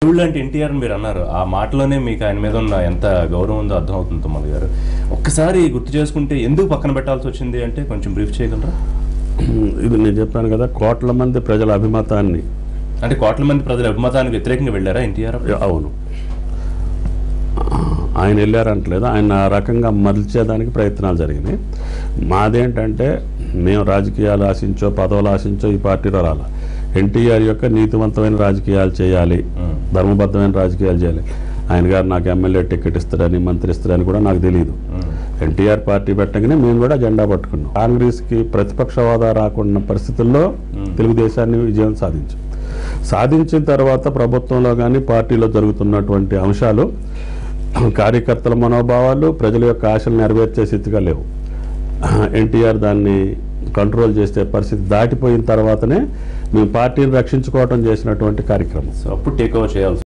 దేవుళ్ళు అంటే ఎన్టీఆర్ మీరు అన్నారు. ఆ మాటలోనే మీకు ఆయన మీద ఉన్న ఎంత గౌరవం ఉందో అర్థమవుతుంది తమ్ముడు గారు. ఒక్కసారి గుర్తు చేసుకుంటే ఎందుకు పక్కన పెట్టాల్సి వచ్చింది అంటే కొంచెం బ్రీఫ్ చేయగలరా? ఇది నేను చెప్పాను కదా, కోట్ల మంది ప్రజల అభిమతాన్ని, అంటే కోట్ల మంది ప్రజల అభిమతానికి వ్యతిరేకంగా వెళ్ళారా ఎన్టీఆర్? అవును, ఆయన వెళ్ళారంటలేదు, ఆయన ఆ రకంగా మలిచేదానికి ప్రయత్నాలు జరిగినాయి. మాదేంటంటే మేము రాజకీయాలు ఆశించో పదవులు ఆశించో ఈ పార్టీలో రాలా. ఎన్టీఆర్ యొక్క నీతివంతమైన రాజకీయాలు చేయాలి, ధర్మబద్ధమైన రాజకీయాలు చేయాలి. ఆయన గారు నాకు ఎమ్మెల్యే టికెట్ ఇస్తారని మంత్రి ఇస్తారని కూడా నాకు తెలియదు. ఎన్టీఆర్ పార్టీ పెట్టగానే మేము కూడా జెండా పట్టుకున్నాం. కాంగ్రెస్కి ప్రతిపక్ష హోదా రాకున్న పరిస్థితుల్లో తెలుగుదేశాన్ని విజయం సాధించిన తర్వాత ప్రభుత్వంలో కానీ పార్టీలో జరుగుతున్నటువంటి అంశాలు కార్యకర్తల మనోభావాలు ప్రజల యొక్క ఆశలు నెరవేర్చే స్థితిగా లేవు. ఎన్టీఆర్ దాన్ని కంట్రోల్ చేసే పరిస్థితి దాటిపోయిన తర్వాతనే మేము పార్టీని రక్షించుకోవటం చేసినటువంటి కార్యక్రమం. సో అప్పుడు టేక్ ఓవర్ చేయాల్సి